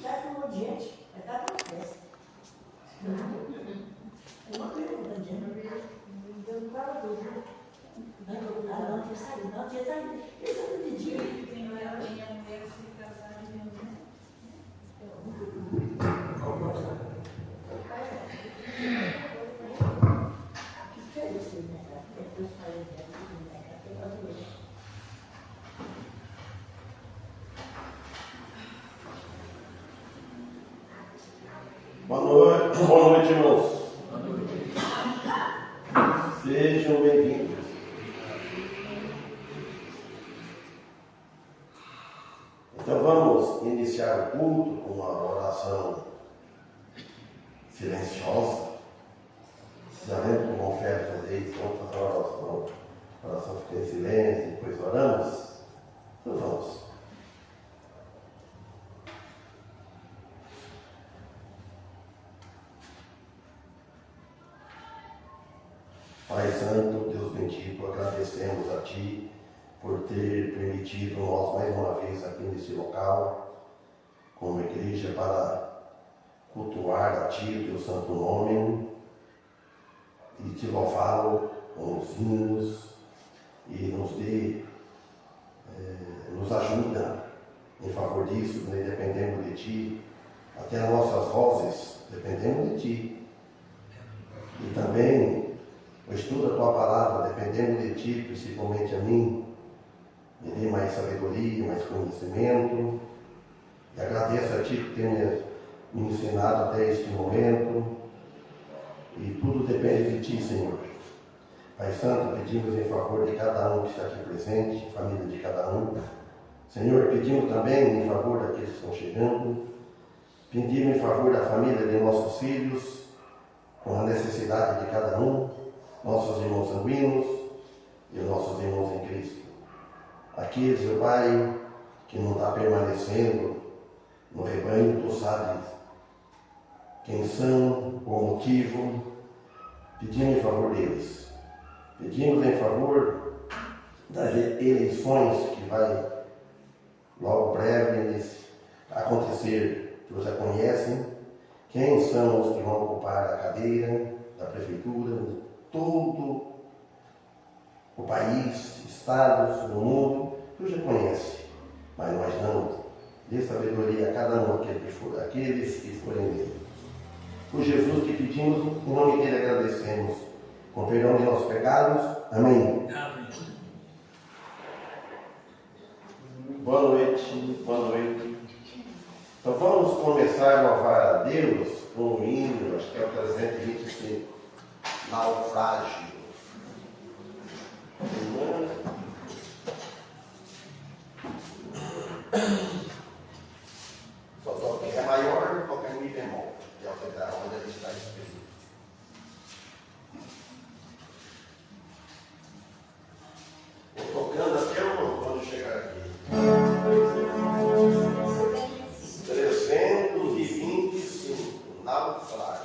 Está com gente, vai estar com festa. É uma pergunta, gente. Eu não estava tudo. Não, tinha saído. Esse é o dia. Tem mulher se casar de Deus, né? Que é isso, né? Depois falei dela, Boa noite, irmãos. Sejam bem-vindos. Então vamos iniciar o culto com uma oração silenciosa. Já lembra como confere fazer isso? Vamos fazer uma oração. A oração fica em silêncio, depois oramos. Então vamos. Pai Santo, Deus bendito, agradecemos a Ti por ter permitido nós mais uma vez aqui nesse local, como igreja, para cultuar a Ti, o Teu santo nome, e Te louvá-lo com os hinos, e nos ajuda em favor disso, né? Dependemos de Ti, até as nossas vozes dependemos de Ti, e também o estudo da Tua palavra, dependendo de Ti, principalmente a mim, me dê mais sabedoria, mais conhecimento. E agradeço a Ti por ter me ensinado até este momento. E tudo depende de Ti, Senhor. Pai Santo, pedimos em favor de cada um que está aqui presente, família de cada um. Senhor, pedimos também em favor daqueles que estão chegando. Pedimos em favor da família de nossos filhos, com a necessidade de cada um. Nossos irmãos sanguíneos e os nossos irmãos em Cristo. Aqueles, meu Pai, que não está permanecendo no rebanho, Tu sabes quem são, qual motivo. Pedimos em favor deles. Pedimos em favor das eleições que vai logo breve acontecer, que já conhecem. Quem são os que vão ocupar a cadeira da prefeitura, todo o país, estados, o mundo, Tu já conhece, mas nós não. Dê sabedoria a cada um, aqueles que forem dele. Por Jesus que pedimos, em nome dele agradecemos. Com perdão de nossos pecados. Amém. Amém. Boa noite, boa noite. Então vamos começar a louvar a Deus com o hino, acho que é o 325. Naufrágio. Só toca em Ré maior, toca em Mi bemol, que é o que dá onde ele está escrito. Vou tocando até quando chegar aqui. 325, naufrágio.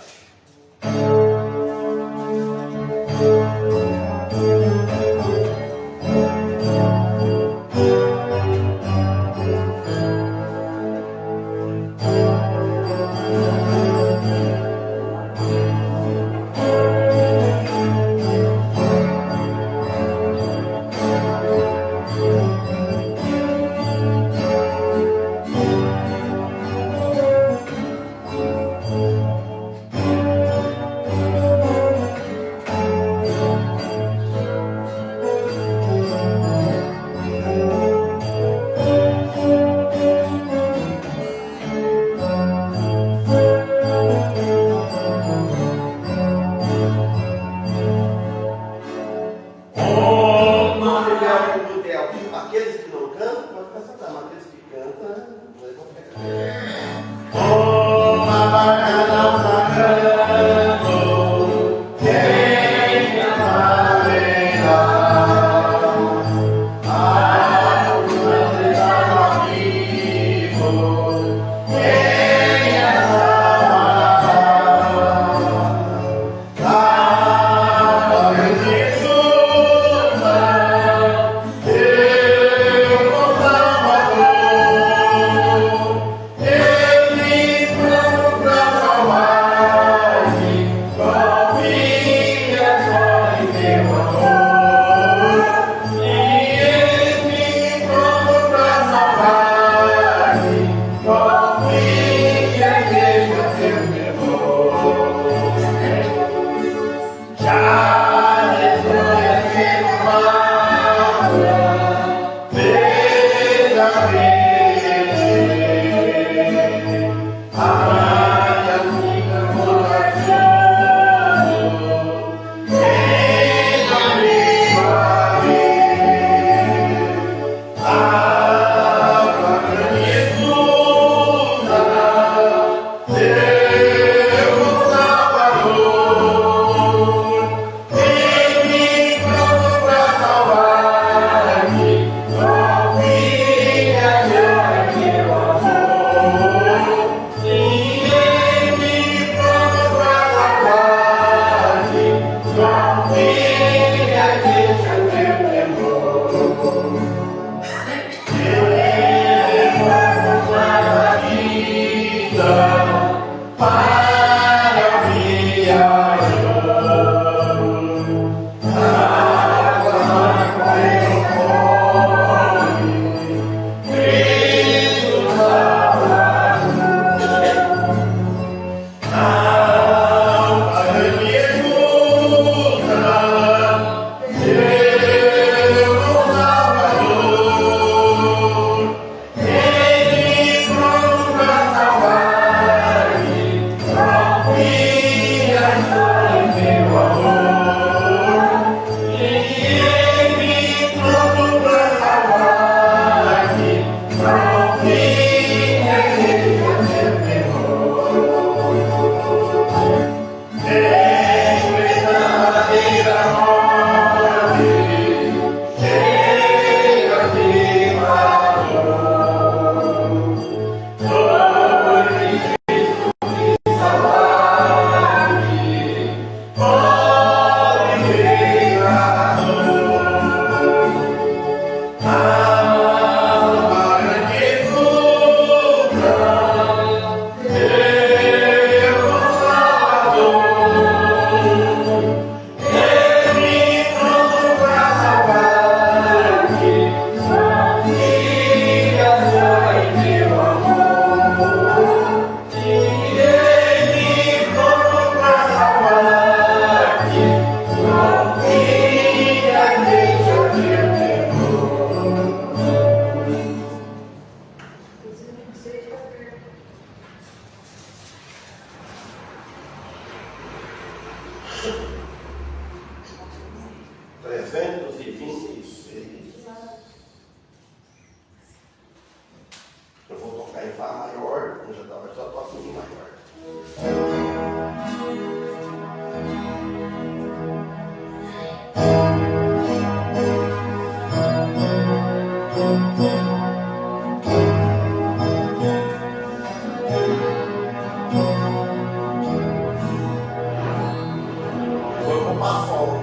Foi com uma sol.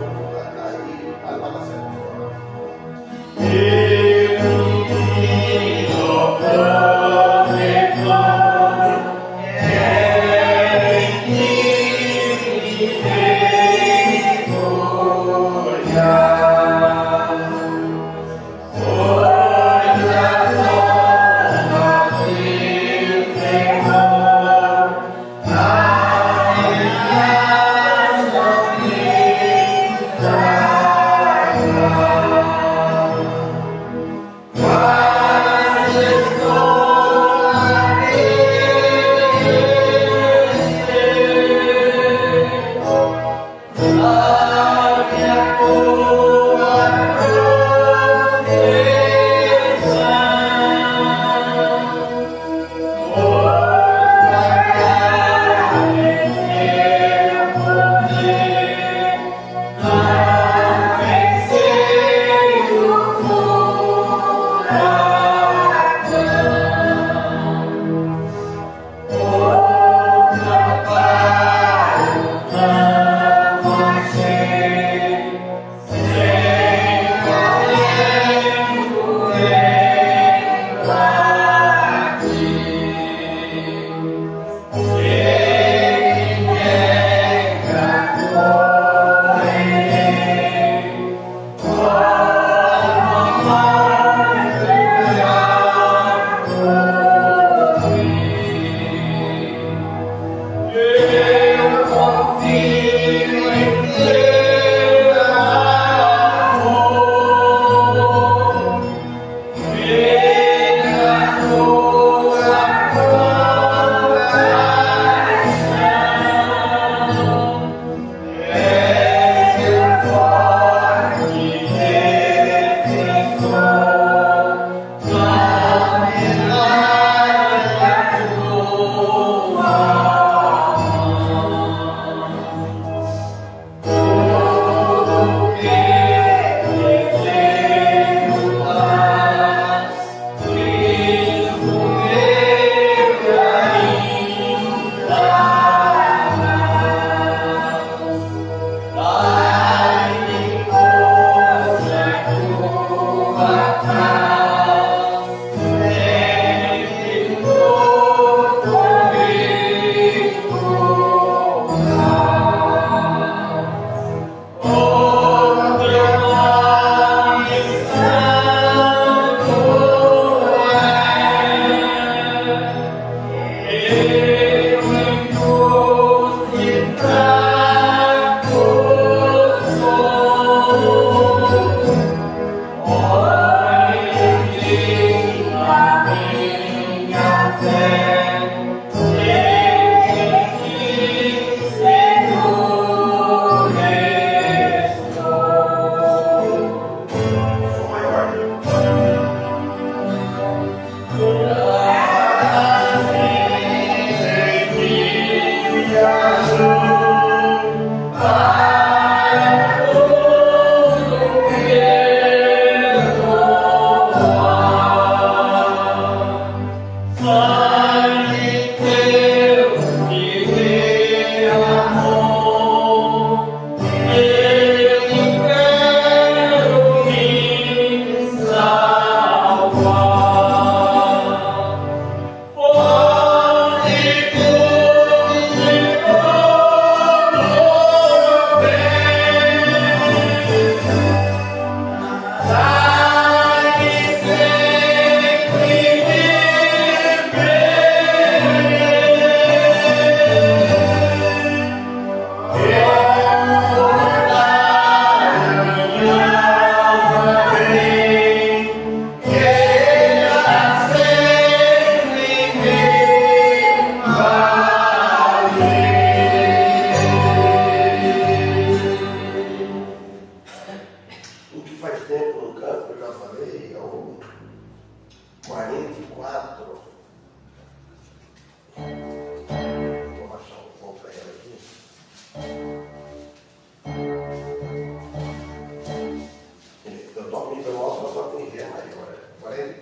Aí vai dar certo. Vencer o mundo.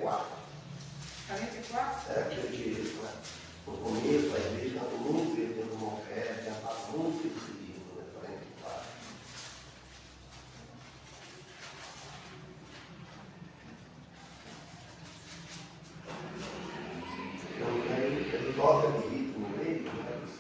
44. 44? É porque no começo a igreja estava muito perdendo uma oferta, estava muito perseguindo, né? 44. Então, aí ele toca de ritmo no meio, mas.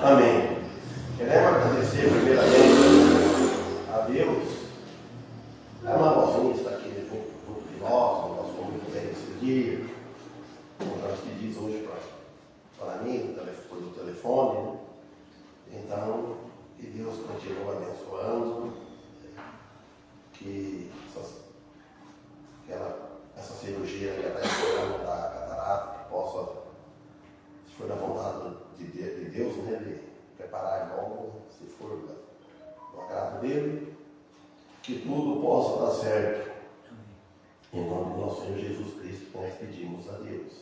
Amém. Queremos agradecer primeiramente a Deus. É uma vozinha está aqui junto de nós fomos muito bem esse dia. Como nós pedimos hoje para mim, pelo telefone. Né? Então, que Deus continue abençoando. Que essa cirurgia que está esperando da catarata, que possa, se for da vontade de Deus, preparar logo, se for do agrado dele, que tudo possa dar certo. Em nome do nosso Senhor Jesus Cristo, nós pedimos a Deus.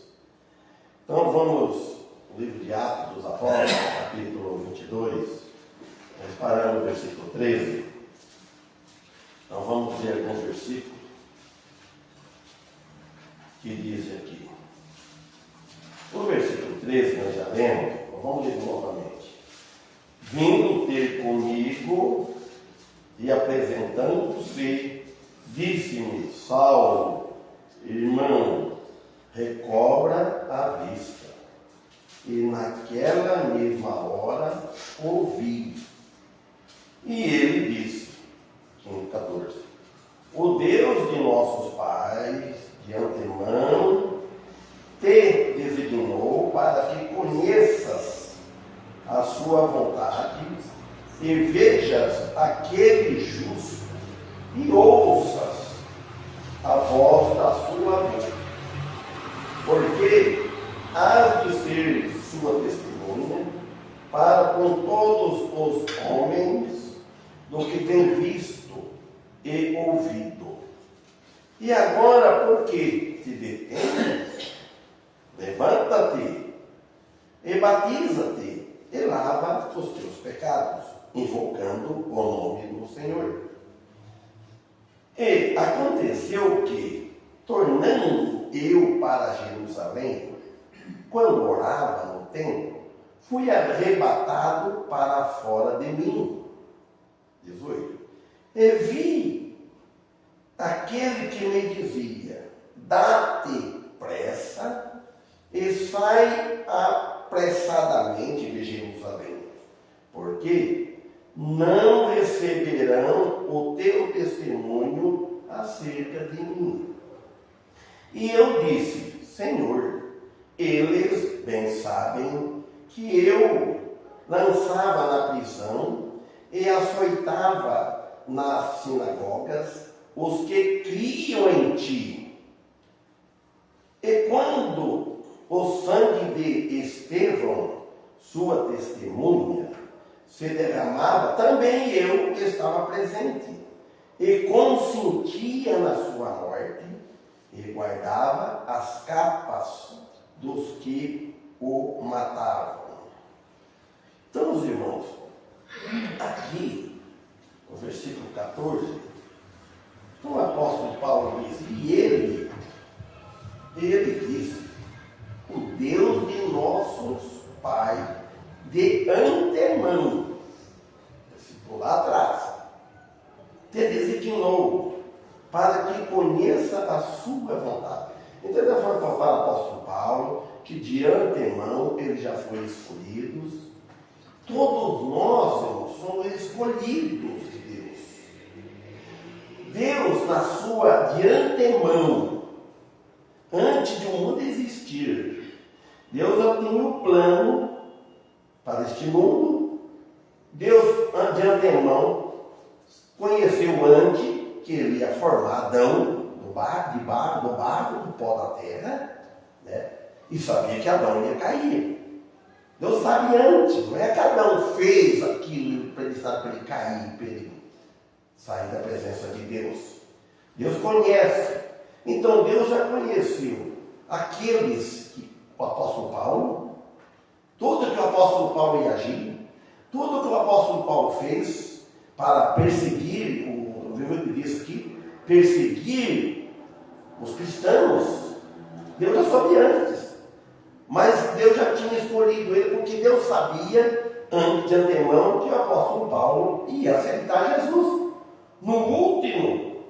Então vamos, no livro de Atos dos Apóstolos, capítulo 22, nós paramos no versículo 13. Então vamos ler alguns versículos que dizem aqui. O versículo 13 nós já lemos, então vamos ler novamente. Vindo ter comigo e apresentando-se, disse-me: Saulo, irmão, recobra a vista. E naquela mesma hora ouvi. E ele disse, 14: O Deus de nossos pais, de antemão, te designou para que conheças a sua vontade e vejas aquele justo e ouças a voz da sua boca, porque has de ser sua testemunha para com todos os homens do que tem visto e ouvido. E agora, por que te detens? Levanta-te e batiza-te e lava os teus pecados, invocando o nome do Senhor. E aconteceu que, tornando eu para Jerusalém, quando orava no templo, fui arrebatado para fora de mim. 18. E vi aquele que me dizia: dá-te pressa e sai apressadamente de Jerusalém, porque não receberão o teu testemunho acerca de mim. E eu disse: Senhor, eles bem sabem que eu lançava na prisão e açoitava nas sinagogas os que criam em ti. E quando o sangue de Estevão, sua testemunha, se derramava, também eu estava presente, e consentia na sua morte, e guardava as capas dos que o matavam. Então, os irmãos, aqui, no versículo 14, o apóstolo Paulo diz, e ele disse: o Deus de nossos pais, de antemão, citou lá atrás, te designou para que conheça a sua vontade. Então, da forma para o apóstolo Paulo, que de antemão ele já foi escolhido. Todos nós, irmãos, somos escolhidos de Deus. Deus, na sua de antemão, antes de o mundo existir, Deus já tinha um plano para este mundo. Deus, de antemão, conheceu antes que ele ia formar Adão do barro, do pó da terra, né? E sabia que Adão ia cair. Deus sabe antes, não é que Adão fez aquilo para ele cair, para ele sair da presença de Deus. Deus conhece. Então Deus já conheceu aqueles que o apóstolo Paulo, tudo que o apóstolo Paulo ia agir, tudo que o apóstolo Paulo fez para perseguir, o livro diz aqui, perseguir os cristãos, Deus já sabia antes. Mas Deus já tinha escolhido ele, porque Deus sabia, antes de antemão, que o apóstolo Paulo ia aceitar Jesus. No último,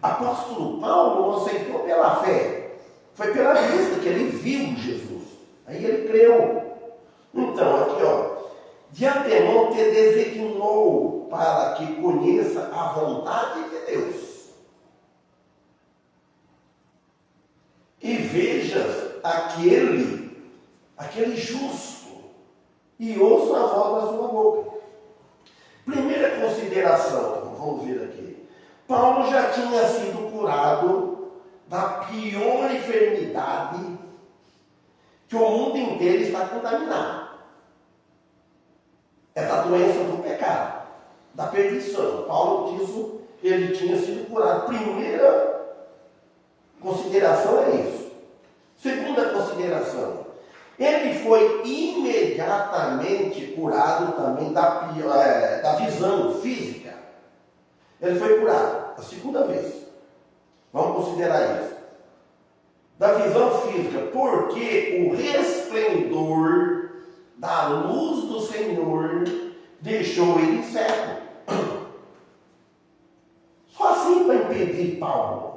apóstolo Paulo não aceitou pela fé, foi pela vista, que ele viu Jesus. Aí ele creu. Então, aqui, de antemão te designou para que conheça a vontade de Deus. E vejas aquele justo, e ouça a voz da sua boca. Primeira consideração, vamos ver aqui. Paulo já tinha sido curado da pior enfermidade que o mundo inteiro está contaminado. doença do pecado, da perdição. Paulo diz que ele tinha sido curado. Primeira consideração é isso. Segunda consideração, ele foi imediatamente curado também da visão física. Ele foi curado a segunda vez. Vamos considerar isso. Da visão física, porque o resplendor da luz do Senhor deixou ele cego. Só assim para impedir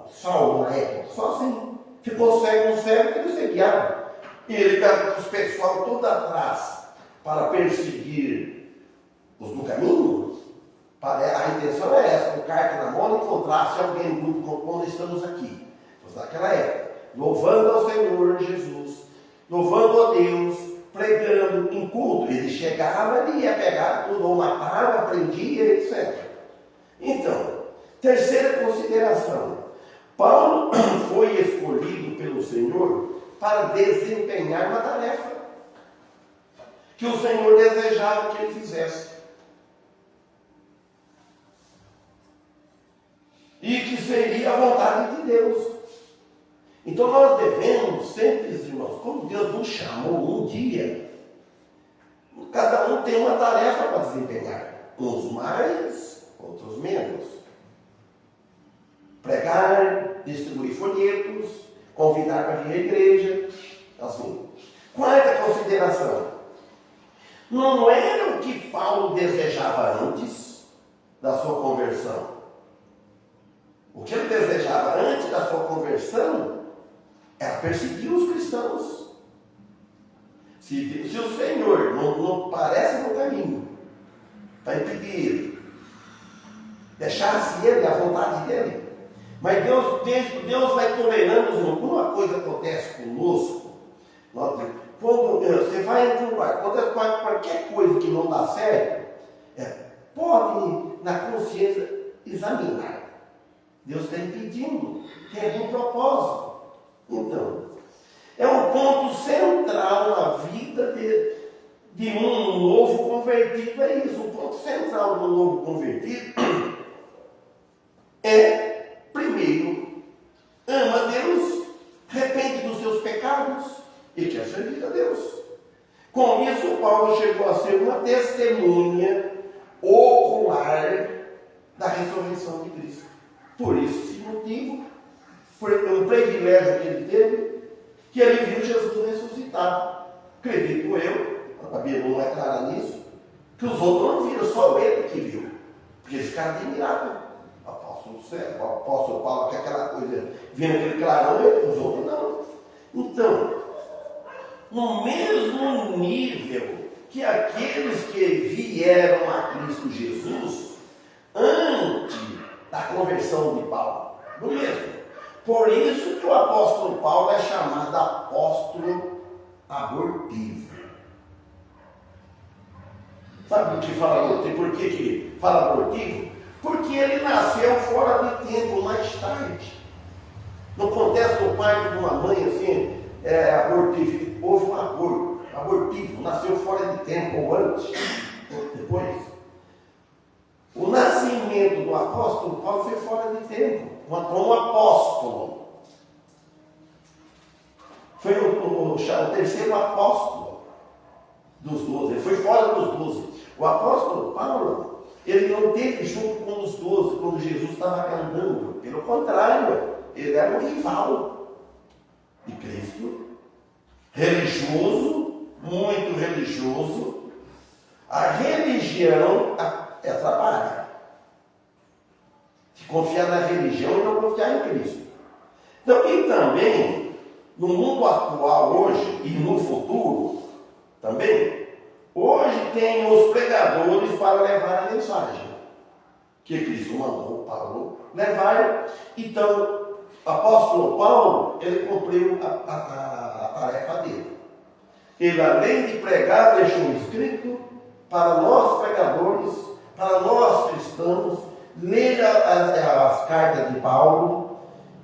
Saulo na época. Só assim. Ficou cego, que ele ser guiado. E ele com os pessoal todo atrás para perseguir os do caminho. A intenção é essa, o carta na mão encontrasse alguém no grupo como estamos aqui. Mas naquela época, louvando ao Senhor Jesus, louvando a Deus, pregando em culto. Ele chegava, ele ia pegar tudo, ou matava, prendia, etc. Então, terceira consideração. Paulo foi escolhido pelo Senhor para desempenhar uma tarefa que o Senhor desejava que ele fizesse. E que seria a vontade de Deus. Então nós devemos sempre, irmãos, como Deus nos chamou um dia, cada um tem uma tarefa para desempenhar. Uns mais, outros menos. Pregar, distribuir folhetos, convidar para vir à igreja, assim. Quarta consideração. Não era o que Paulo desejava antes da sua conversão. O que ele desejava antes da sua conversão era perseguir os cristãos. Se o Senhor não parece no caminho para impedir ele, deixasse ele à vontade dele, mas Deus vai tolerando. Alguma coisa acontece conosco, quando você vai entrar no ar, acontece qualquer coisa que não dá certo, pode na consciência examinar. Deus está impedindo, tem algum propósito. Então, é um ponto central na vida de um novo convertido. É isso, o ponto central do novo convertido é, primeiro, ama Deus, arrepende dos seus pecados e quer servir a Deus. Com isso, Paulo chegou a ser uma testemunha ocular da ressurreição de Cristo. Por esse motivo, por um privilégio que ele teve, que ele viu Jesus ressuscitado. Acredito eu, a Bíblia não é clara nisso, que os outros não viram, só ele que viu. Porque eles ficaram admirados. O apóstolo Paulo, que é aquela coisa, vendo aquele clarão, os outros não. Então, no mesmo nível que aqueles que vieram a Cristo Jesus, antes da conversão de Paulo, no mesmo. Por isso que o apóstolo Paulo é chamado apóstolo abortivo. Sabe o que fala abortivo? Por que fala abortivo? Porque ele nasceu fora de tempo, mais tarde. No contexto do parto de uma mãe, assim, abortivo, houve um abortivo, nasceu fora de tempo, ou antes, ou depois. O nascimento do apóstolo Paulo foi fora de tempo, como apóstolo. Foi o terceiro apóstolo dos 12, ele foi fora dos 12. O apóstolo Paulo, ele não teve junto com os 12 quando Jesus estava cantando. Pelo contrário, ele era um rival de Cristo, religioso, muito religioso. A religião atrapalha. Se confiar na religião e não confiar em Cristo. Então, e também, no mundo atual hoje e no futuro, também, hoje tem os pregadores para levar a mensagem que Cristo mandou Paulo levar. Então, o apóstolo Paulo, ele cumpriu a tarefa dele. Ele, além de pregar, deixou escrito para nós pregadores, para nós cristãos, ler as cartas de Paulo,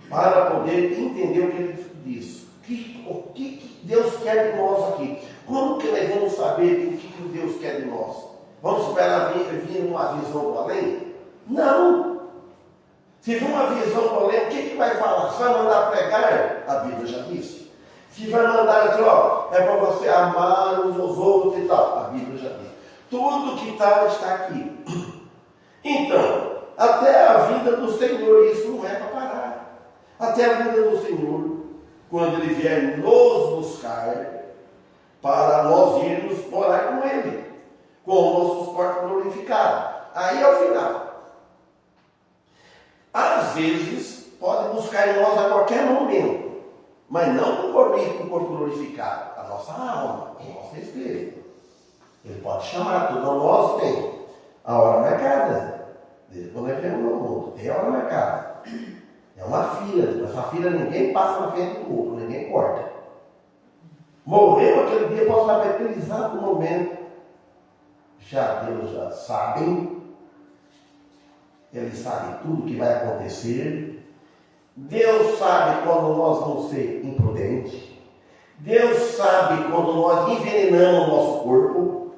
para poder entender o que ele diz. O que Deus quer de nós aqui? Como que nós vamos saber o que Deus quer de nós? Vamos esperar vir uma visão do além? Não. Se vir uma visão do além, o que vai falar? Se vai mandar pregar? A Bíblia já disse. Se vai mandar assim, ó, é para você amar uns aos outros e tal. A Bíblia já disse. Tudo que está aqui. Então, até a vinda do Senhor, isso não é para parar. Até a vinda do Senhor, quando Ele vier nos buscar, para nós irmos morar com Ele, com os nossos corpos glorificados. Aí é o final. Às vezes, pode buscar em nós a qualquer momento, mas não com o corpo glorificado, a nossa alma, o nosso espírito. Ele pode chamar, tudo nós tem a hora marcada. Desde quando nós vemos no mundo, tem a hora marcada. É uma fila, essa fila ninguém passa na frente do outro, ninguém corta. Morreu aquele dia, posso saber aquele exato momento. Deus já sabe. Ele sabe tudo que vai acontecer. Deus sabe quando nós vamos ser imprudentes. Deus sabe quando nós envenenamos o nosso corpo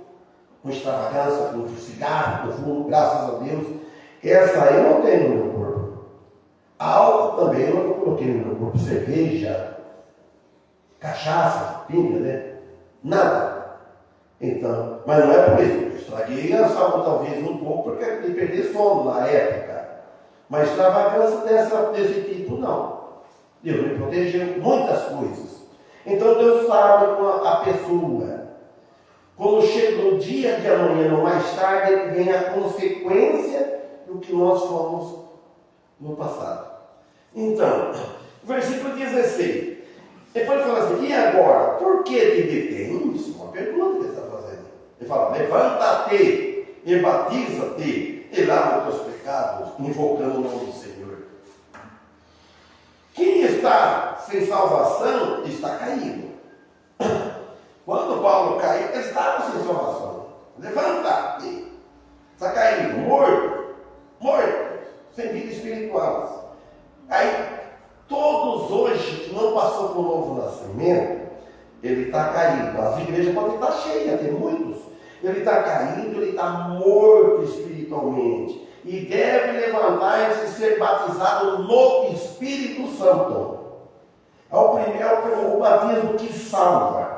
com extravagância, com cigarro, com fumo, graças a Deus. Essa eu não tenho no meu corpo. Álcool também eu não coloquei no meu corpo. Cerveja, cachaça, pinga, né? Nada. Então, mas não é por isso. Eu estraguei a saúde talvez um pouco porque eu perdi sono na época. Mas extravagância desse tipo não. Deus me protegeu muitas coisas. Então Deus sabe com a pessoa. Quando chega no dia de amanhã, ou mais tarde, vem a consequência do que nós fomos no passado. Então, versículo 16. Depois ele fala assim, e agora? Por que te detens? Uma pergunta que ele está fazendo. Ele fala, levanta-te e batiza-te e lava os teus pecados, invocando o nome do Senhor. Quem está sem salvação está caído. Quando Paulo caiu, ele estava sem salvação. Levanta-te. Está caído, morto, sem vida espiritual. Aí, todos hoje que não passou por um novo nascimento, ele está caído. As igrejas podem estar cheias, tem muitos. Ele está caído, ele está morto espiritualmente. E deve levantar-se e ser batizado no Espírito Santo. É o batismo que salva.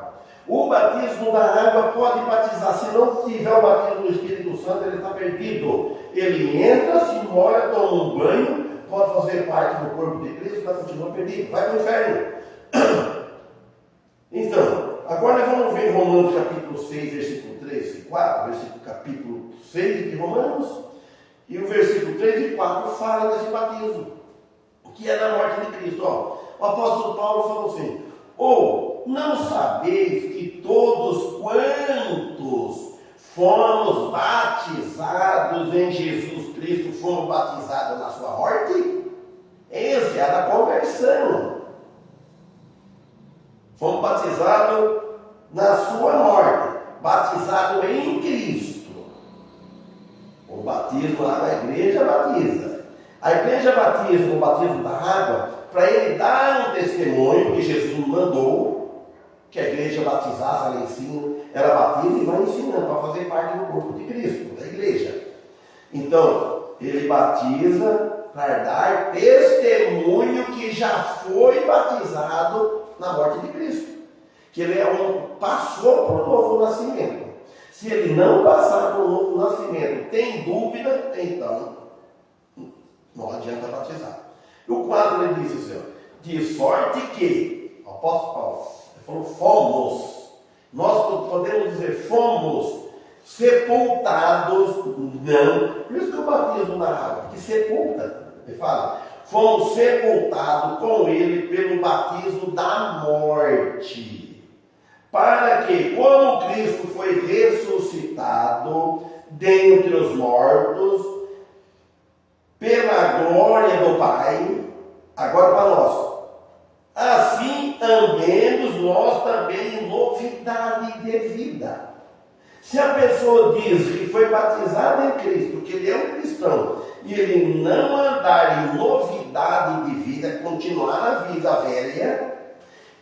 O batismo da água pode batizar. Se não tiver o batismo do Espírito Santo, ele está perdido. Ele entra, se molha, toma um banho, pode fazer parte do corpo de Cristo, mas continua perdido. Vai para o inferno. Então, agora vamos ver Romanos capítulo 6, versículo 3 e 4. Capítulo 6 de Romanos. E o versículo 3 e 4 fala desse batismo, que é da morte de Cristo. Ó, o apóstolo Paulo falou assim, ou não sabeis que todos quantos fomos batizados em Jesus Cristo, fomos batizados na sua morte? Esse é a conversão. Fomos batizados na sua morte, batizado em Cristo. O batismo lá na igreja batiza. A igreja batiza o batismo da água para ele dar um testemunho que Jesus mandou que a igreja batizasse, ela ensina, ela batiza e vai ensinando para fazer parte do corpo de Cristo, da igreja. Então, ele batiza para dar testemunho que já foi batizado na morte de Cristo. Que ele passou por um novo nascimento. Se ele não passar por um novo nascimento, tem dúvida, então não adianta batizar. E o 4 ele diz assim, de sorte que, o apóstolo Paulo, ele falou, fomos, nós podemos dizer, fomos sepultados, não, por isso que eu batismo na água, porque sepulta, ele fala, fomos sepultados com ele pelo batismo da morte. Para que, como Cristo foi ressuscitado dentre os mortos, pela glória do Pai, agora para nós, assim andemos nós também em novidade de vida. Se a pessoa diz que foi batizado em Cristo, que ele é um cristão, e ele não andar em novidade de vida, continuar na vida velha,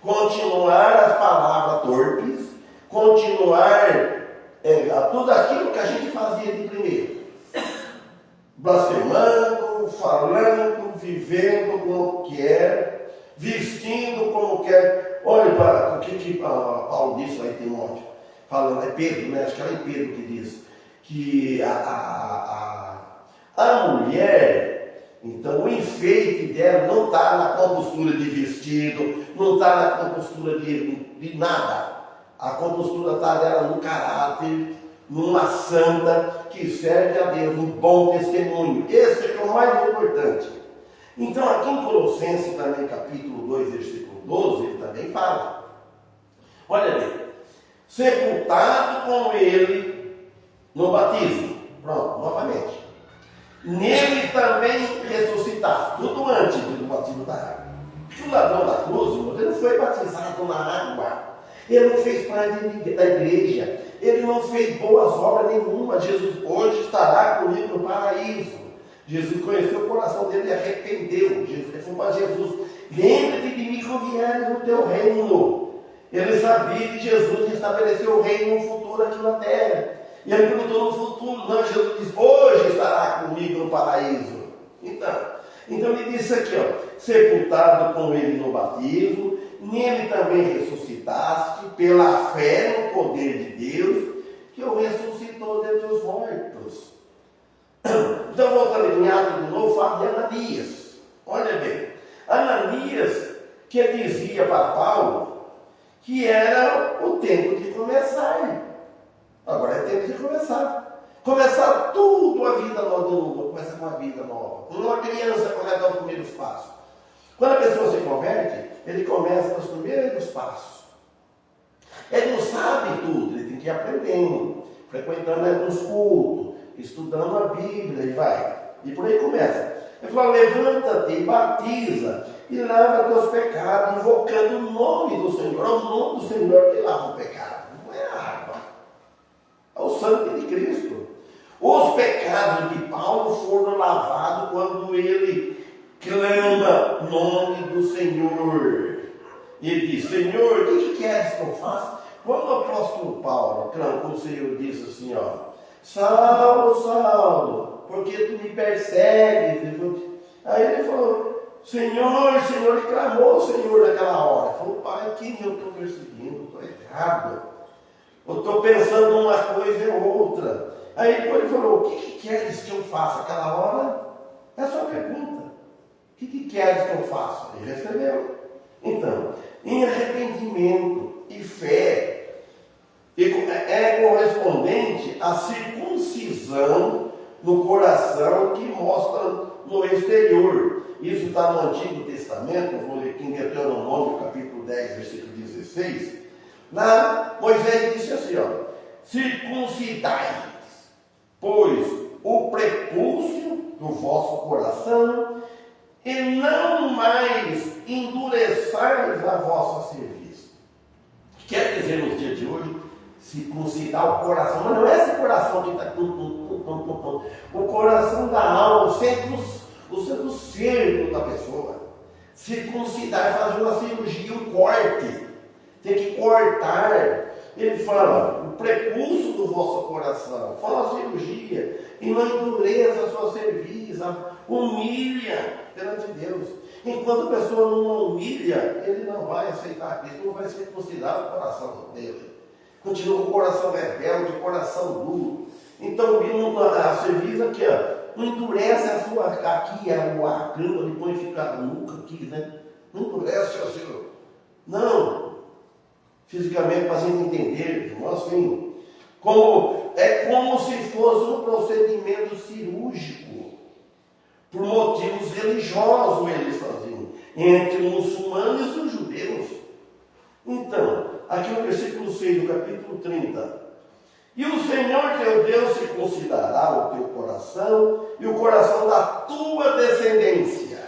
continuar as palavras torpes, continuar tudo aquilo que a gente fazia de primeiro. Blasfemando, falando, vivendo como quer, vestindo como quer. Olha para o que Paulo disse lá em Timóteo, falando, é Pedro, né? Acho que era em Pedro que diz, que a mulher, então o enfeite dela não está na compostura de vestido, não está na compostura de nada. A compostura está dela no caráter, numa santa que serve a Deus, um bom testemunho. Esse é o mais importante. Então aqui em Colossenses também, capítulo 2, versículo 12, ele também fala. Olha bem, sepultado com ele no batismo. Pronto, novamente. Nele também ressuscitaste, tudo antes do batismo da água. O ladrão da cruz, ele não foi batizado na água. Ele não fez parte da igreja. Ele não fez boas obras nenhuma. Jesus hoje estará comigo no paraíso. Jesus conheceu o coração dele e arrependeu. Ele falou para Jesus: lembra-te de mim quando vieres no teu reino. Ele sabia que Jesus estabeleceu o reino no futuro aqui na terra. E ele perguntou no futuro. Não, Jesus disse: hoje estará comigo no paraíso. Então ele disse aqui, sepultado com ele no batismo, nele também ressuscitaste pela fé no poder de Deus, que o ressuscitou dentre os mortos. Então, voltando em Atos de novo, fala de Ananias. Olha bem, Ananias que dizia para Paulo que era o tempo de começar. Agora é tempo de começar. Começar tudo a vida nova, começa com a vida nova. Uma criança começa a dar os primeiros passos. Quando a pessoa se converte, ele começa os primeiros passos. Ele não sabe tudo, ele tem que ir aprendendo, frequentando alguns cultos, estudando a Bíblia e vai. E por aí começa. Ele fala: levanta-te e batiza e lava teus pecados, invocando o nome do Senhor. É o nome do Senhor que lava o pecado, não é a água. É o sangue de Cristo. Os pecados de Paulo foram lavados quando ele clama o nome do Senhor. E ele diz: Senhor, o que queres que eu faça? Quando o apóstolo Paulo clama, o Senhor disse assim: Saulo, Saulo, porque tu me persegues? Aí ele falou: Senhor, ele clamou o Senhor naquela hora. Ele falou: Pai, quem eu estou perseguindo? Estou errado. Eu estou pensando uma coisa e outra. Aí depois ele falou: o que queres que eu faça? Aquela hora é a sua pergunta. O que queres que eu faça? Ele recebeu. Então, em arrependimento e fé, é correspondente à circuncisão no coração que mostra no exterior. Isso está no Antigo Testamento, vou ler aqui em Deuteronômio, capítulo 10, versículo 16. Lá, Moisés disse assim: circuncidai, pois o prepúcio do vosso coração, e não mais endureçais a vossa cerviz. Quer dizer, nos dias de hoje, circuncidar o coração, mas não é esse coração que está o coração da alma, o centro cérebro da pessoa. Circuncidar é fazer uma cirurgia, um corte. Tem que cortar. Ele fala: o prepúcio do vosso coração, fala a cirurgia, e não endureça a sua cerviz, humilha perante Deus. Enquanto a pessoa não humilha, ele não vai aceitar Cristo, não vai circuncidar o coração dele. Continua com o coração rebelde, o coração duro. Então, a cerviz aqui, não endurece a sua, aqui, a cama, depois fica a nuca aqui, né? Não endurece assim, não. Fisicamente, para a gente entender, irmão, assim, é como se fosse um procedimento cirúrgico, por motivos religiosos eles faziam, entre os muçulmanos e os judeus. Então, aqui no versículo 6 do capítulo 30, e o Senhor teu Deus circuncidará o teu coração e o coração da tua descendência,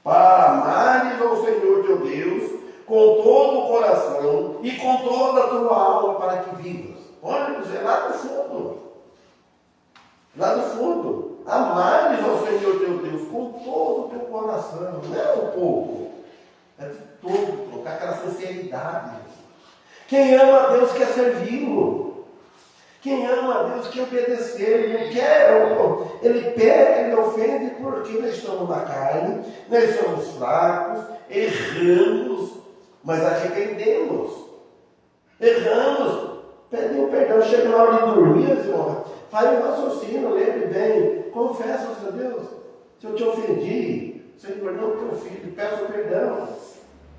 para amares ao Senhor teu Deus com todo o coração e com toda a tua alma, para que vivas. Olha, é lá no fundo. Lá no fundo. Amares ao Senhor teu Deus com todo o teu coração. Não é um pouco. É todo, com aquela sinceridade. Quem ama a Deus quer servi-lo. Quem ama a Deus quer obedecer, ele pega, ele ofende, porque nós estamos na carne, nós somos fracos, erramos, mas arrependemos. Erramos, pedimos perdão, chega na hora de dormir, Senhor, faz um raciocínio, lembre bem, confessa ao Senhor Deus, se eu te ofendi, Senhor, perdão o teu filho, peço perdão.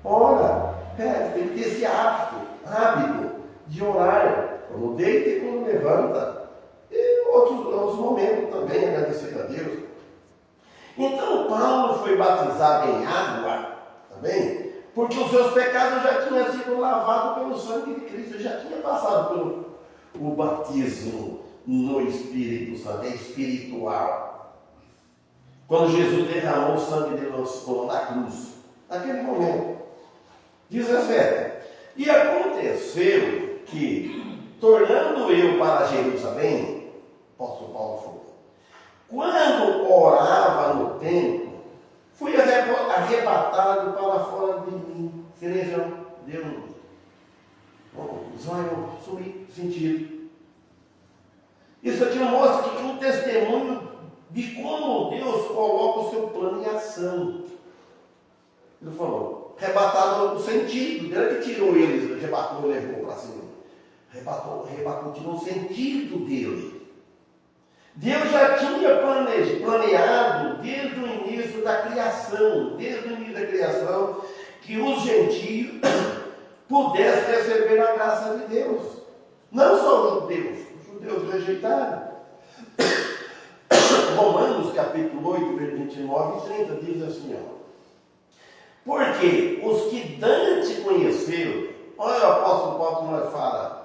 Ora, tem que ter esse hábito de orar, quando deita e quando levanta, e outros momentos também, agradecer a Deus. Então, Paulo foi batizado em água, também, porque os seus pecados já tinham sido lavados pelo sangue de Cristo, já tinha passado pelo o batismo no Espírito Santo, é espiritual. Quando Jesus derramou o sangue dele na cruz, naquele momento. 17. E aconteceu que, tornando eu para Jerusalém, apóstolo Paulo falou, quando orava no templo, fui arrebatado para fora de mim. Cerejão, deu um zóio, sentido. Isso aqui mostra que um testemunho de como Deus coloca o seu plano em ação. Ele falou, arrebatado no sentido, Deus que tirou ele, arrebatou e levou para cima. Arrebatou, tirou o sentido dele. Deus já tinha planeado desde o início da criação, que os gentios pudessem receber a graça de Deus. Não só os judeus rejeitaram. Romanos capítulo 8, versículo 29 e 30 diz assim, ó. Porque os que Dante conheceu, olha o apóstolo Paulo como ele fala,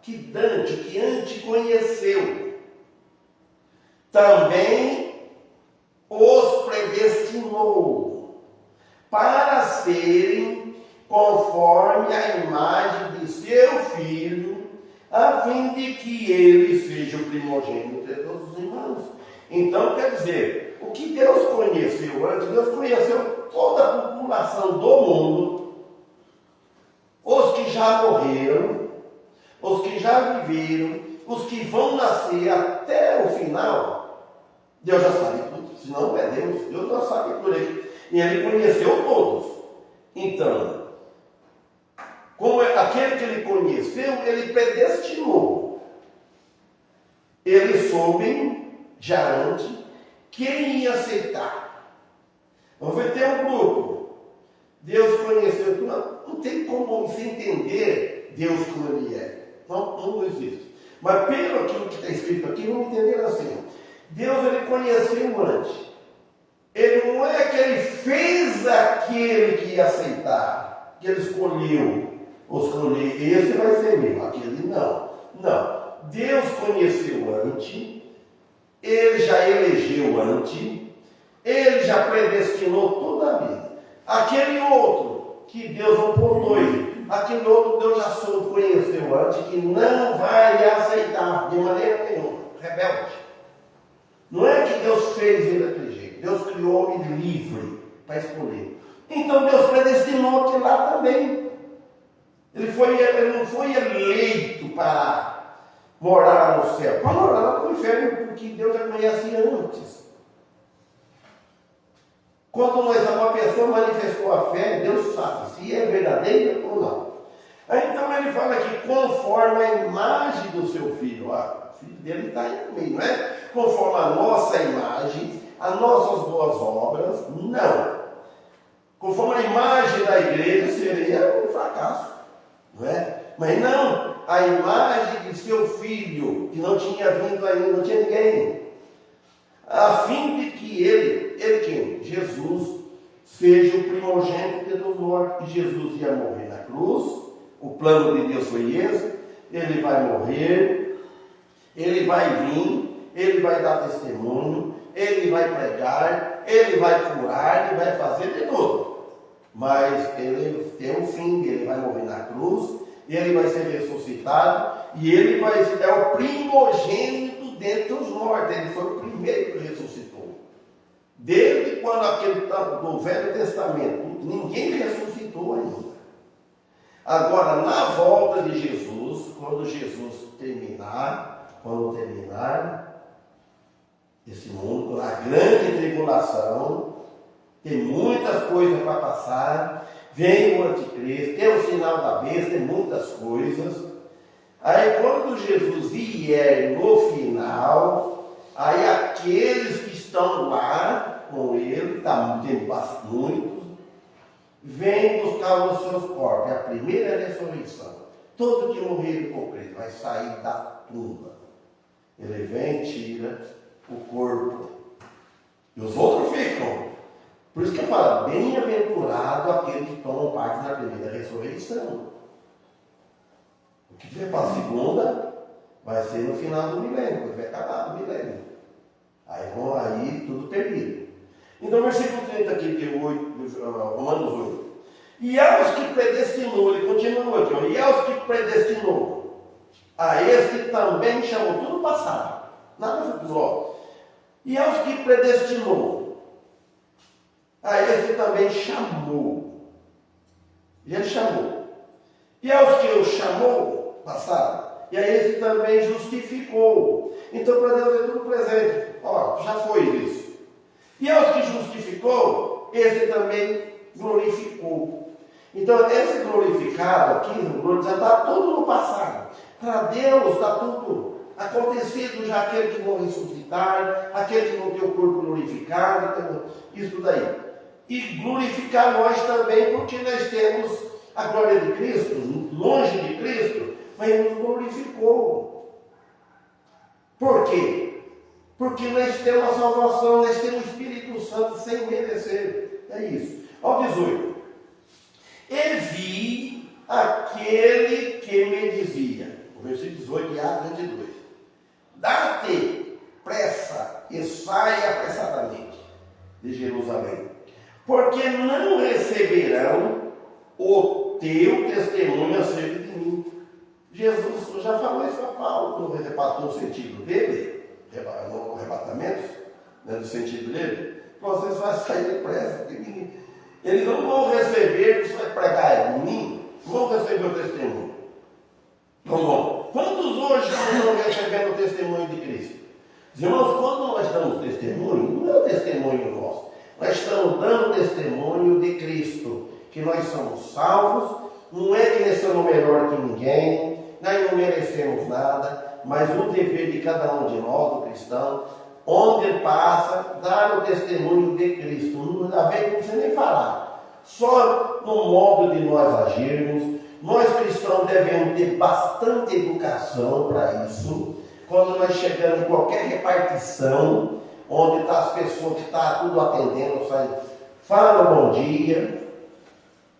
que Dante conheceu, também os predestinou para serem conforme a imagem de seu filho, a fim de que ele seja o primogênito de todos os irmãos. Então, quer dizer, o que Deus conheceu antes, Deus conheceu toda a população do mundo, os que já morreram, os que já viveram, os que vão nascer até o final. Deus já sabe tudo, senão é Deus já sabe por ele. E ele conheceu todos. Então, como aquele que ele conheceu, ele predestinou. Ele soube já antes quem ia aceitar. Vamos ver, tem um grupo. Deus conheceu tudo. Não tem como se entender Deus como ele é. Não existe. Mas pelo aquilo que está escrito aqui, vamos entender assim. Deus ele conheceu antes. Ele não é que ele fez aquele que ia aceitar, que ele escolheu. Esse vai ser meu, aquele não. Não. Deus conheceu antes, ele já elegeu antes, ele já predestinou toda a vida. Aquele outro que Deus não pôs dois, aquele outro Deus já soube, conheceu antes, que não vai aceitar de maneira nenhuma, rebelde. Não é que Deus fez ele daquele jeito, Deus criou ele livre para escolher. Então Deus predestinou aquele lá também. Ele não foi eleito para morar no céu, para morar no inferno, porque Deus já conhece antes. Quando uma pessoa manifestou a fé, Deus sabe se é verdadeira ou não. Aí, então ele fala que conforme a imagem do seu filho, o filho dele está aí no meio, não é? Conforme a nossa imagem, as nossas boas obras, não. Conforme a imagem da igreja, seria um fracasso, não é? Mas não, a imagem de seu filho, que não tinha vindo ainda, não tinha ninguém, a fim de que ele quem? Jesus, seja o primogênito de todos os mortos. E Jesus ia morrer na cruz, o plano de Deus foi esse, ele vai morrer, ele vai vir, ele vai dar testemunho, ele vai pregar, ele vai curar, ele vai fazer de tudo. Mas ele tem um fim, ele vai morrer na cruz, ele vai ser ressuscitado, e ele vai ser o primogênito dentre os mortos. Ele foi o primeiro que ressuscitou. Desde quando aquele do Velho Testamento, ninguém ressuscitou ainda. Agora, na volta de Jesus, quando Jesus terminar, quando terminar esse mundo, na grande tribulação, tem muitas coisas para passar, vem o anticristo, tem o sinal da besta, tem muitas coisas. Aí quando Jesus vier no final, aí aqueles que estão lá com ele, tem muitos, vêm buscar os seus corpos. É a primeira ressurreição. Todo que morrer com Cristo vai sair da tumba. Ele vem e tira o corpo. E os outros ficam. Por isso que eu falo, bem-aventurado aquele que toma parte na primeira ressurreição. O que vier para a segunda vai ser no final do milênio, porque vai acabar o milênio. Aí tudo perdido. Então, versículo 30 aqui, de Romanos 8. E aos que predestinou, ele continua aqui, e aos que predestinou, a este também chamou, tudo passado, nada futuro. E aos que predestinou, a este também chamou. E ele chamou. E aos que o chamou, passado, e a esse também justificou. Então, para Deus é tudo presente. Ó, já foi isso. E aos que justificou, esse também glorificou. Então, esse glorificado aqui, já está tudo no passado. Para Deus está tudo acontecido já, aquele que vão ressuscitar, aquele que vão ter o corpo glorificado, isso daí. E glorificar nós também, porque nós temos a glória de Cristo, longe de Cristo, mas Ele nos glorificou. Por quê? Porque nós temos a salvação, nós temos o Espírito Santo sem merecer. É isso. Ó 18. E vi aquele que me dizia, o versículo 18 de Atos 22, dá-te pressa e sai apressadamente de Jerusalém, porque não receberão o teu testemunho acerca de mim. Jesus já falou isso a Paulo, no repatou o sentido dele, no arrebatamento, né, do sentido dele, vocês vão sair depressa de mim. Eles não vão receber, você vai pregar em mim, vão receber o testemunho. Não vão. Quantos hoje não estão recebendo o testemunho de Cristo? Irmãos, quando nós damos testemunho, não é o testemunho nosso, nós estamos dando testemunho de Cristo, que nós somos salvos, não é que nós somos melhor que ninguém, nós não merecemos nada, mas o dever de cada um de nós, do cristão, onde ele passa, dar o testemunho de Cristo. Não precisa nem falar. Só no modo de nós agirmos, nós cristãos devemos ter bastante educação para isso. Quando nós chegamos em qualquer repartição, onde está as pessoas que estão tudo atendendo, fala bom dia,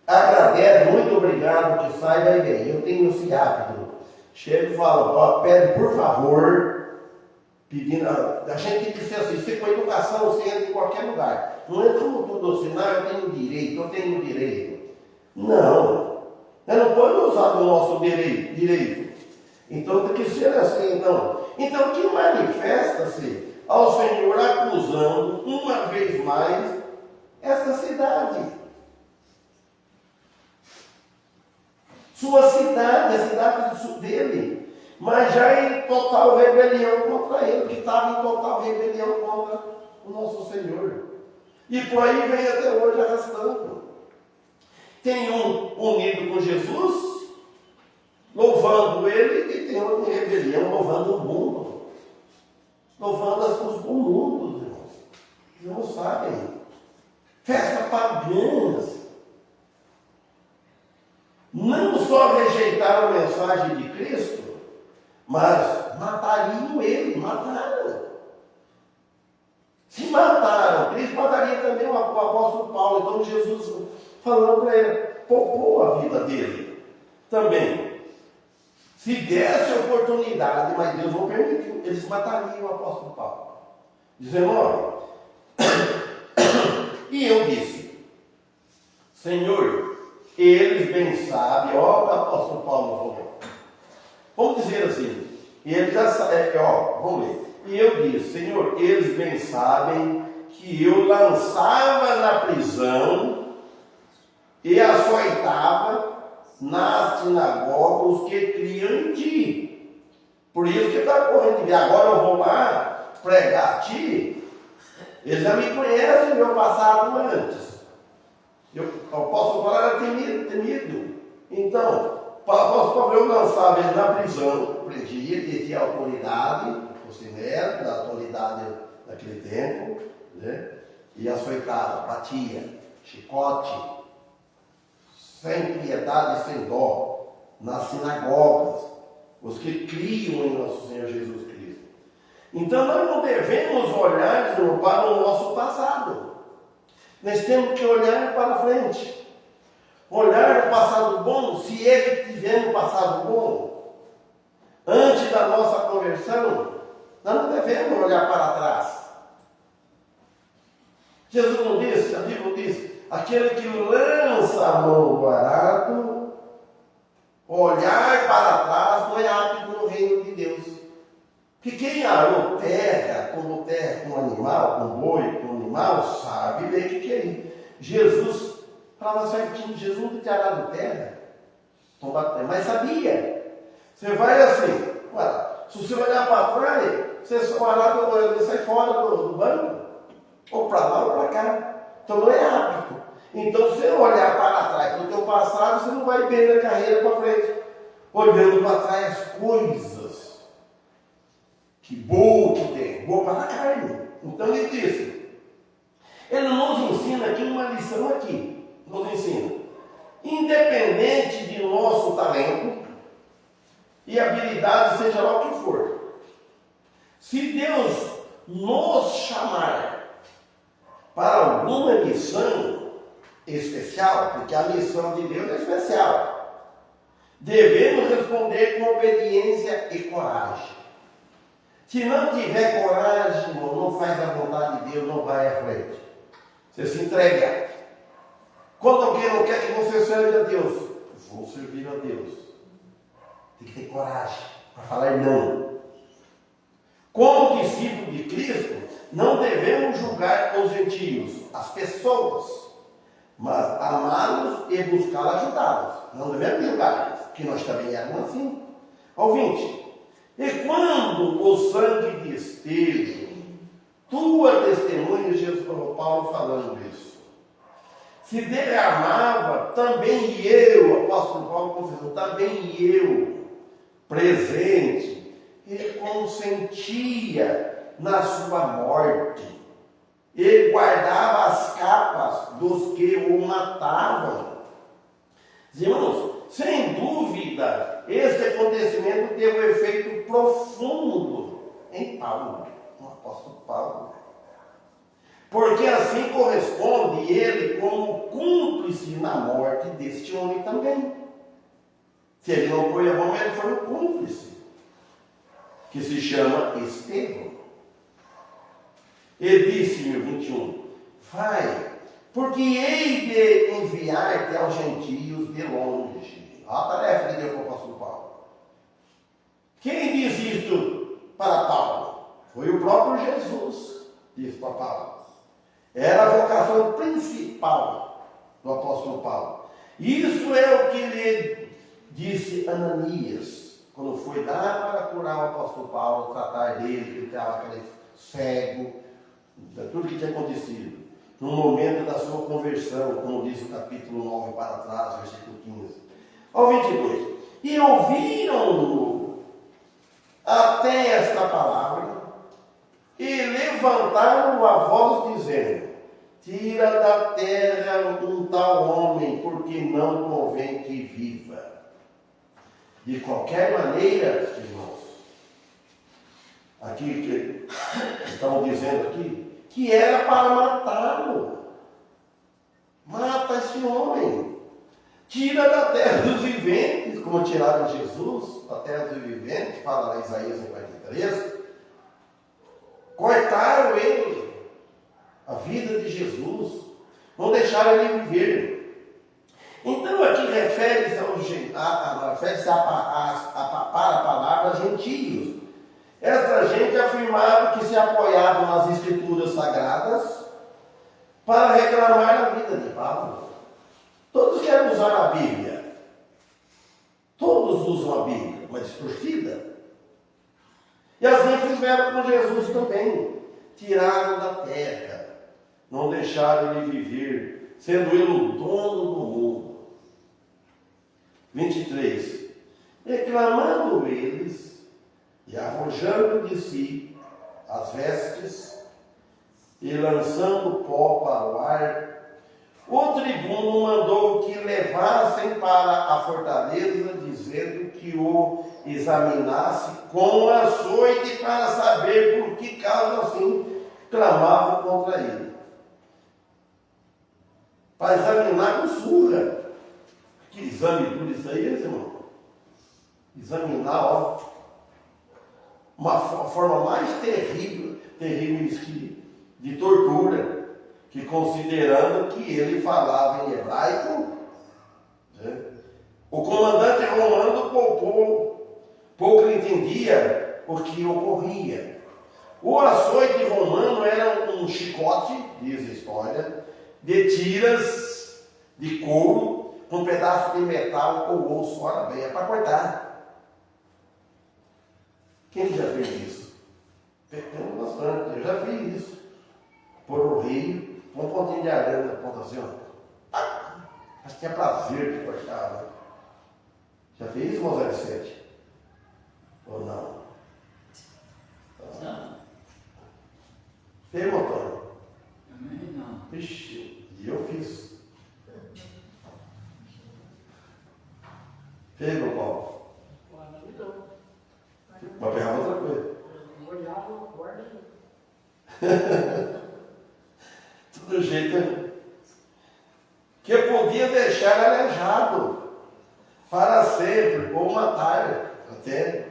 agradece, muito obrigado, que sai, vai bem. Eu tenho esse hábito. Chego e falo, pede por favor, pedindo, a gente tem que ser assim, se com educação você entra em qualquer lugar. Não é como tudo assim, não, eu tenho direito. Não, eu não posso usar do nosso direito. Então tem que ser assim, então. Então que manifesta-se ao Senhor acusando uma vez mais esta cidade. Sua cidade, a cidade dele, mas já em total rebelião contra ele, que estava em total rebelião contra o nosso Senhor. E por aí vem até hoje arrastando. Tem um unido com Jesus, louvando ele, e tem outro em rebelião, louvando o mundo. Louvando as coisas do mundo, irmãos. Eles não sabem. Festa pagãs. Não só rejeitaram a mensagem de Cristo, mas matariam ele, mataram. Se mataram, Cristo mataria também o apóstolo Paulo. Então Jesus falando para ele, poupou a vida dele também. Se desse a oportunidade, mas Deus não permitiu, eles matariam o apóstolo Paulo. 19. E eu disse, Senhor, eles bem sabem, ó, o apóstolo Paulo falou. Vamos dizer assim, eles já sabem, vamos ler. E eu disse, Senhor, eles bem sabem que eu lançava na prisão e açoitava nas sinagogas os que criam em ti. Por isso que ele está correndo de mim. Agora eu vou lá pregar a ti. Eles já me conhecem, meu passado antes. Eu posso falar, era temido. Então, o apóstolo Paulo, eu lançava ele na prisão, prendia, ele tinha autoridade, o sinédrio, da autoridade naquele tempo, né? E açoitava, batia, chicote, sem piedade e sem dó, nas sinagogas, os que criam em nosso Senhor Jesus Cristo. Então nós não devemos olhar, Senhor, para o nosso passado. Nós temos que olhar para frente. Olhar o passado bom, se ele tiver um passado bom, antes da nossa conversão, nós não devemos olhar para trás. Jesus não disse, a Bíblia não diz, aquele que lança a mão no arado, olhar para trás não é apto no reino de Deus. Porque quem arou terra, como animal, com boi, com animal, sabe bem o que é isso. Jesus falava certinho, Jesus não tinha arado terra, mas sabia. Você vai assim, se você olhar para trás, você sai fora do banco, ou para lá ou para cá. Então não é hábito. Então, se você olhar para trás para o teu passado, você não vai bem na carreira para frente. Olhando para trás as coisas que boa que tem, boa para a carne. Então ele disse, ele nos ensina aqui uma lição aqui, nos ensina, independente de nosso talento e habilidade, seja lá o que for, se Deus nos chamar para alguma missão especial, porque a missão de Deus é especial, devemos responder com obediência e coragem. Se não tiver coragem, irmão, não faz a vontade de Deus, não vai à frente. Você se entrega. Quando alguém não quer que você serve a Deus, vou servir a Deus. Tem que ter coragem para falar não. Como discípulo de Cristo, não devemos julgar os gentios, as pessoas, mas amá-los e buscar ajudá-los. Não devemos julgar, porque nós também éramos assim. Ouvinte, e quando o sangue de Estevão, tua testemunha, Jesus Paulo falando isso, se derramava, também eu, apóstolo Paulo confessou, também eu, presente, ele consentia na sua morte. Ele guardava as capas dos que o matavam. Irmãos, sem dúvida, esse acontecimento teve um efeito profundo em Paulo, no apóstolo Paulo. Porque assim corresponde ele como cúmplice na morte deste homem também. Se ele não foi a mão, ele foi um cúmplice, que se chama Estevão. Ele disse no 21, vai, porque hei de enviar-te aos gentios de longe. Olha a tarefa que deu para o apóstolo Paulo. Quem disse isto para Paulo? Foi o próprio Jesus, disse para Paulo. Era a vocação principal do apóstolo Paulo. Isso é o que lhe disse Ananias, quando foi lá para curar o apóstolo Paulo, tratar dele, que estava aquele cego, de tudo que tinha acontecido. No momento da sua conversão, como diz o capítulo 9 para trás, versículo 15. Ao 22. E ouviram-no até esta palavra, e levantaram a voz dizendo, tira da terra um tal homem, porque não convém que viva. De qualquer maneira, irmãos, aqui que estão dizendo aqui, que era para matá-lo. Mata esse homem. Tira da terra dos viventes, como tiraram Jesus, da terra dos viventes, fala lá em Isaías 53. Cortaram ele, a vida de Jesus, não deixaram ele viver. Então aqui refere-se para a palavra gentios. Essa gente afirmava que se apoiavam nas escrituras sagradas para reclamar a vida de Paulo. Todos querem usar a Bíblia. Todos usam a Bíblia, mas distorcida. E assim fizeram com Jesus também. Tiraram da terra, não deixaram ele viver, sendo ele o dono do mundo. 23. Reclamando eles, e arrojando de si as vestes, e lançando pó para o ar, o tribuno mandou que levassem para a fortaleza, dizendo que o examinasse com açoite para saber por que causa assim clamavam contra ele. Para examinar com surra. Que exame por isso aí, irmão? Examinar, ó. Uma forma mais terrível de tortura, que considerando que ele falava em hebraico, né? O comandante romano pouco entendia o que ocorria. O açoite romano era um chicote, diz a história, de tiras de couro com um pedaço de metal ou osso fora bem, é para cortar. Quem já fez isso? Pegando bastante, eu já fiz isso. Por o rio, um pontinho de aranha na ponta assim, ó. Acho que é prazer de cortar, né? Já fez isso, Moisés 7? Ou não? Não. Fez, Antônio? Também não. Vixe, e eu fiz. Fez, meu Paulo? Mas pegava outra coisa. Olhava, guarda. Do jeito que podia deixar aleijado para sempre, ou matar até.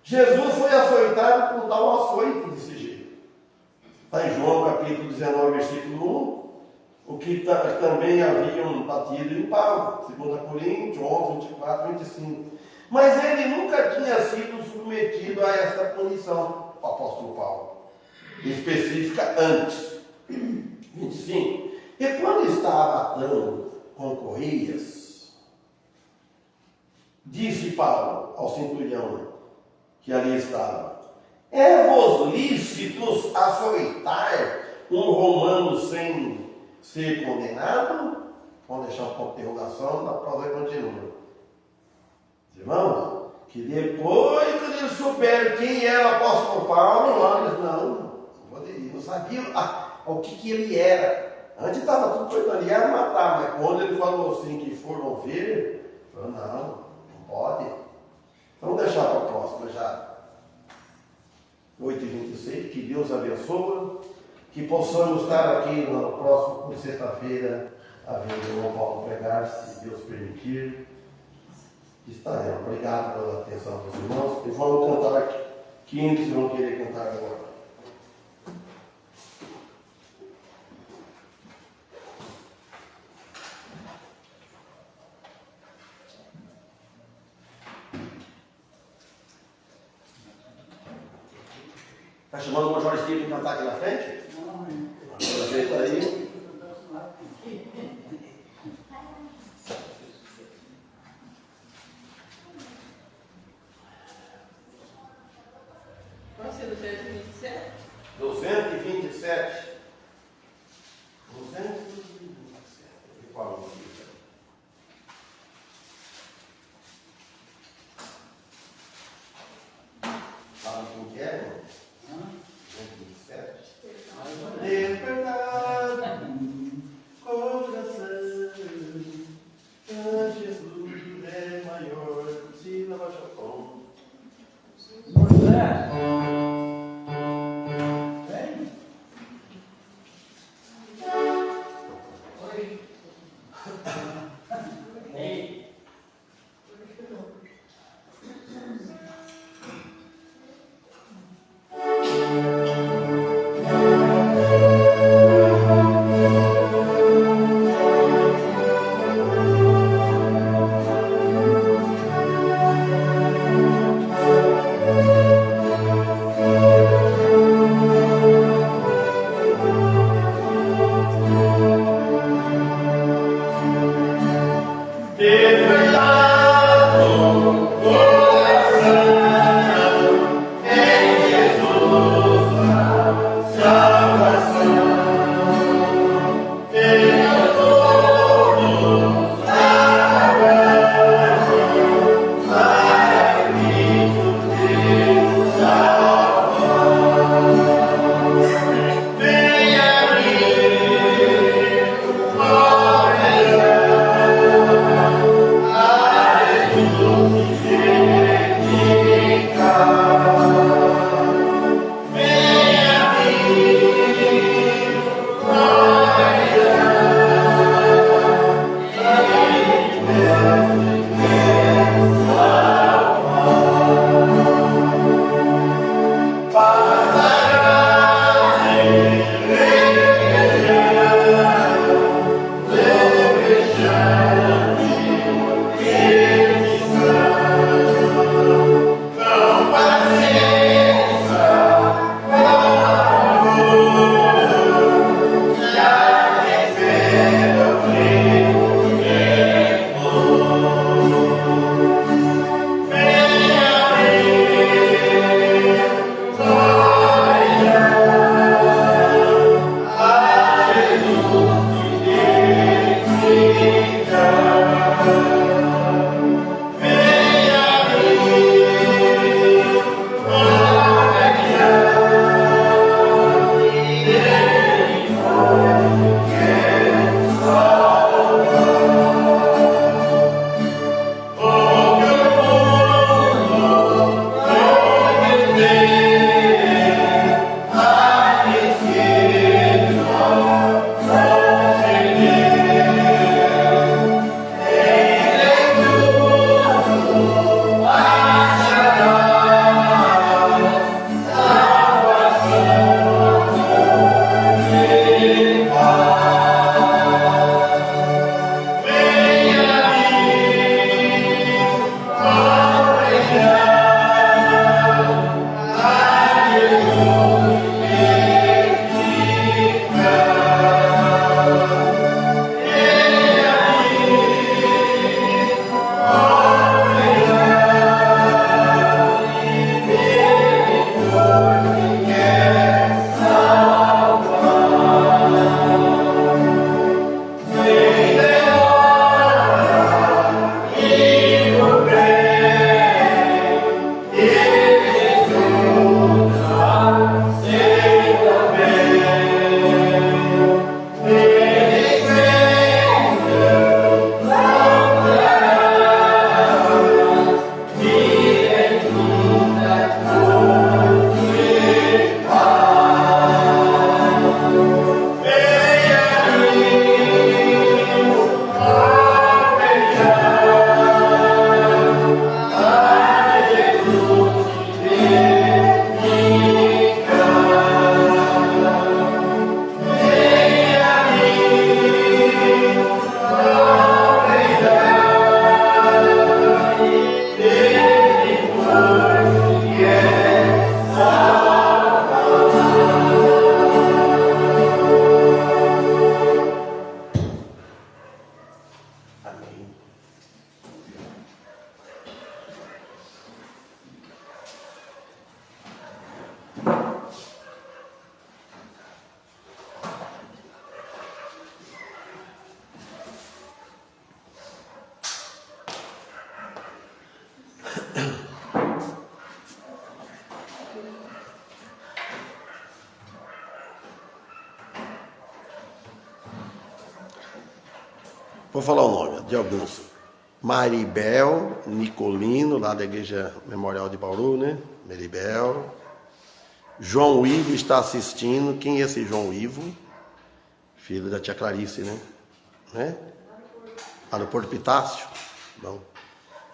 Jesus foi açoitado com tal açoite desse jeito. Está em João capítulo 19, versículo 1, o que também haviam batido em pau, 2 Coríntios 11, 24, 25. Mas ele nunca tinha sido submetido a essa punição, o apóstolo Paulo, específica antes. 25. E quando estava atando com correias, disse Paulo ao centurião que ali estava: é-vos lícitos açoitar um romano sem ser condenado? Vamos deixar um pouco de interrogação, na prova continua. Irmãos, que depois que eles souberam quem era o apóstolo Paulo, eles não sabiam o que ele era. Antes estava tudo coisa ali, ia matar, mas quando ele falou assim que foram ver, falou, não pode. Vamos deixar para a próxima já. 8h26, que Deus abençoe, que possamos estar aqui no próximo, sexta-feira, a ver o irmão Paulo pregar, se Deus permitir. Estaremos. Obrigado pela atenção dos irmãos. E vamos cantar 500, vão querer cantar agora. Está chamando o Major Steve para cantar aqui na frente? Não, Aproveita aí. Qual é o 227? 227. 227. E qual é o nome? Sabe quem que é, irmão? 227. Despertar, coração, Jesus é maior. Se não baixa o tom. Moisés. Vem. Vou falar o nome de alguns. Maribel Nicolino, lá da Igreja Memorial de Bauru, né? Maribel. João Ivo está assistindo. Quem é esse João Ivo? Filho da tia Clarice, né? Lá do Porto Pitácio. Bom.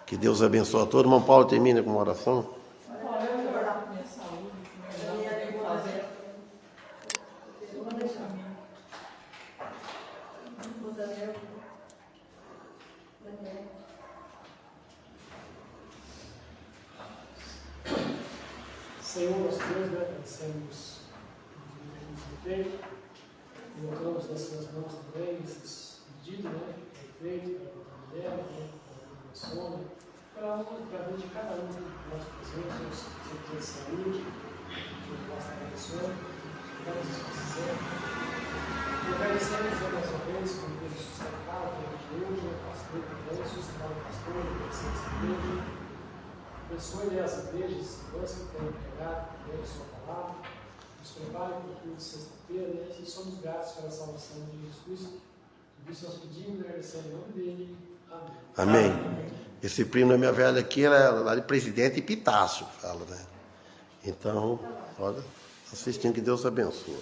Que Deus abençoe a todos. Irmão Paulo termina com uma oração. Olha, eu vou orar por minha saúde, por minha vida, vou fazer. Eu vou deixar a minha. Senhor, nosso Deus, né, agradecemos o que temos feito, colocamos nas suas mãos também esses pedidos, né, que foi feito pela mulher, né, pela Sônia, para a vida de cada um que nós fazemos, que de saúde, que possa abençoar, que nós precisamos. E agradecemos mais uma vez por Deus sustentar o dia de hoje, o pastor também, sustentar o pastor, agradecemos a igreja. Abençoe as igrejas, nós que têm pregado a sua palavra, nos prepare para o culto de sexta-feira, né? E somos gratos pela salvação de Jesus Cristo. Por isso nós pedimos e agradecemos em nome dele. Amém. Amém. Esse primo da minha velha aqui era lá de Presidente Pitácio, fala, né? Então, olha, assistindo, que Deus abençoe.